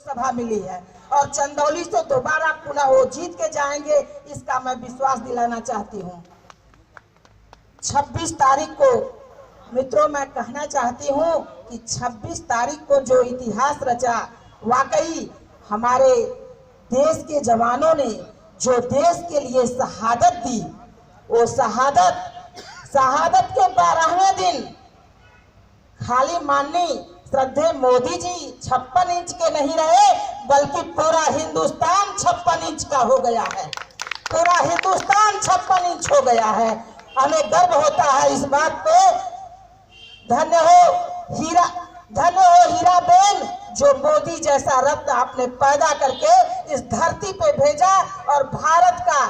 सभा मिली है और चंदौली से दोबारा पुनः वो जीत के जाएंगे, इसका मैं विश्वास दिलाना चाहती हूँ। 26 तारीख को मित्रों मैं कहना चाहती हूँ कि 26 तारीख को जो इतिहास रचा, वाकई हमारे देश के जवानों ने जो देश के लिए शहादत दी, वो शहादत के 12वें दिन खाली माननीय श्रद्धेय मोदी जी 56 इंच के नहीं रहे, बल्कि पूरा हिंदुस्तान 56 इंच का हो गया है। पूरा हिंदुस्तान 56 इंच हो गया है। हमें गर्व होता है इस बात पे। धन्य हो हीराबेन, जो मोदी जैसा रत्न आपने पैदा करके इस धरती पे भेजा और भारत का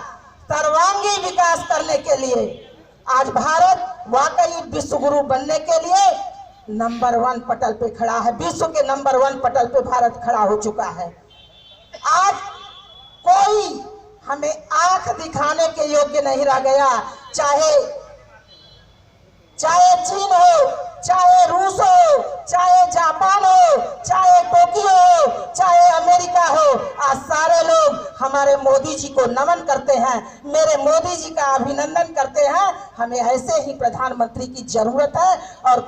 सर्वांगीण विकास करने के लिए आज भारत वाकई विश्व गुरु बनने के लिए नंबर 1 पटल पे खड़ा है। विश्व के नंबर 1 पटल पे भारत खड़ा हो चुका है। आज कोई हमें आंख दिखाने के योग्य नहीं रह गया, चाहे चीन हो, चाहे रूस हो, चाहे जापान हो, चाहे टोक्यो हो, चाहे अमेरिका हो, आज सारे लोग हमारे मोदी जी को नमन करते हैं, मेरे मोदी जी का अभिनंदन करते हैं। हमें ऐसे ही प्रधानमंत्री की जरूरत है। और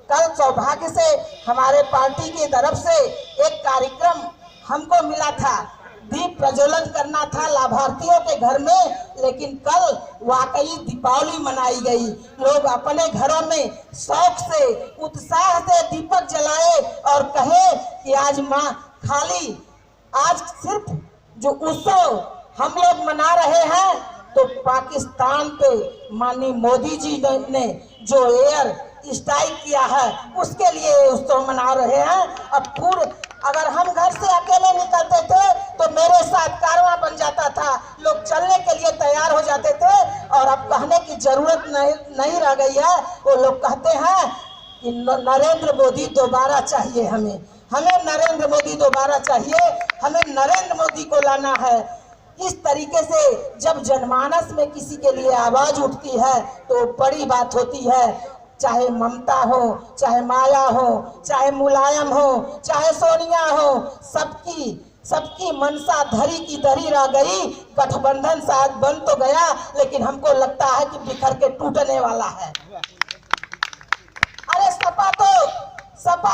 कल सौभाग्य से हमारे पार्टी की तरफ से एक कार्यक्रम हमको मिला था, दीप प्रज्वलन करना था लाभार्थियों के घर में, लेकिन कल वाकई दीपावली मनाई गई। लोग अपने घरों में शौक से, उत्साह से दीपक जलाए और कहे कि आज आज सिर्फ जो उत्सव हम लोग मना रहे हैं, तो पाकिस्तान पे माननीय मोदी जी ने जो एयर स्ट्राइक किया है उसके लिए उत्सव मना रहे हैं। अब अगर हम घर से अकेले निकलते थे तो मेरे साथ कारवां बन जाता था, लोग चलने के लिए तैयार हो जाते थे, और अब कहने की जरूरत नहीं रह गई है। वो लोग कहते हैं कि नरेंद्र मोदी दोबारा चाहिए, हमें नरेंद्र मोदी दोबारा चाहिए, हमें नरेंद्र मोदी को लाना है। इस तरीके से जब जनमानस में किसी के लिए आवाज उठती है तो बड़ी बात होती है। चाहे ममता हो, चाहे माया हो, चाहे मुलायम हो, चाहे सोनिया हो, सबकी मनसा धरी की धरी रह गई। गठबंधन शायद बन तो गया, लेकिन हमको लगता है कि बिखर के टूटने वाला है। अरे सपा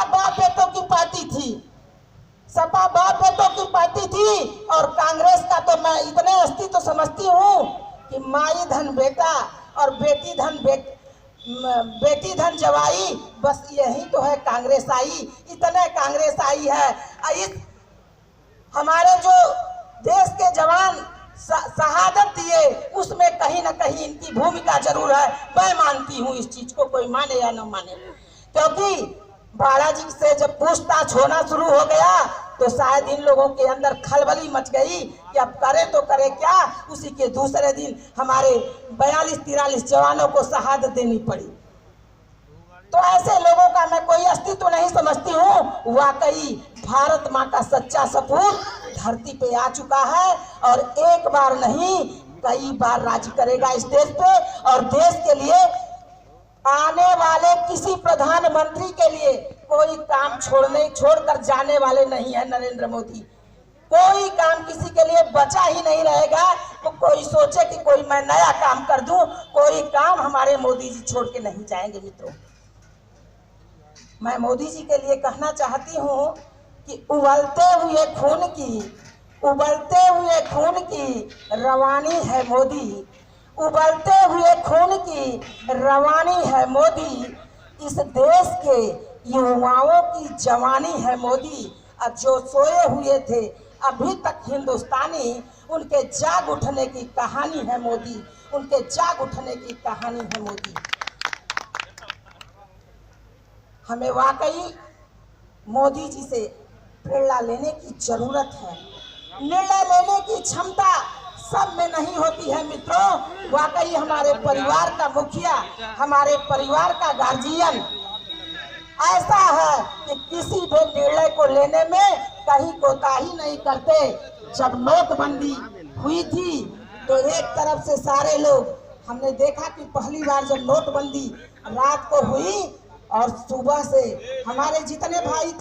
बाप बेटों की पार्टी थी, सपा बाप बेटों की पार्टी थी, और कांग्रेस का तो मैं इतने हस्ती तो समझती हूँ कि माई धन बेटा और बेटी धन जवाई, बस यही तो है कांग्रेस आई। इतने कांग्रेस आई है। इस हमारे जो देश के जवान शहादत दिए, उसमें कहीं ना कहीं इनकी भूमिका जरूर है। मैं मानती हूँ इस चीज को, कोई माने या न माने, क्योंकि बालाजी से जब पूछताछ होना शुरू हो गया तो शायद इन लोगों के अंदर खलबली मच गई कि अब करे तो करे क्या। उसी के दूसरे दिन हमारे 42-43 जवानों को शहादत देनी पड़ी। तो ऐसे लोगों का मैं कोई अस्तित्व नहीं समझती हूँ। वाकई भारत माँ का सच्चा सपूत धरती पे आ चुका है, और एक बार नहीं कई बार राज करेगा इस देश पे। और देश के लिए आने वाले किसी प्रधानमंत्री के लिए कोई काम छोड़कर जाने वाले नहीं है नरेंद्र मोदी। कोई काम किसी के लिए बचा ही नहीं रहेगा। तो कोई सोचे कि कोई मैं नया काम कर दूं, कोई काम हमारे मोदी जी छोड़ के नहीं जाएंगे। मित्रों, मैं मोदी जी के लिए कहना चाहती हूं कि उबलते हुए खून की रवानी है मोदी, उबलते हुए खून की रवानी है मोदी, इस देश के युवाओं की जवानी है मोदी। अब जो सोए हुए थे अभी तक हिंदुस्तानी, उनके जाग उठने की कहानी है मोदी, उनके जाग उठने की कहानी है मोदी। हमें वाकई मोदी जी से प्रेरणा लेने की जरूरत है। निर्णय लेने की क्षमता सब में नहीं होती है मित्रों। वाकई हमारे परिवार का मुखिया, हमारे परिवार का गार्जियन ऐसा है कि किसी भी निर्णय को लेने में कहीं कोताही नहीं करते। जब नोटबंदी हुई थी तो एक तरफ से सारे लोग, हमने देखा कि पहली बार जब नोटबंदी रात को हुई और सुबह से हमारे जितने भाई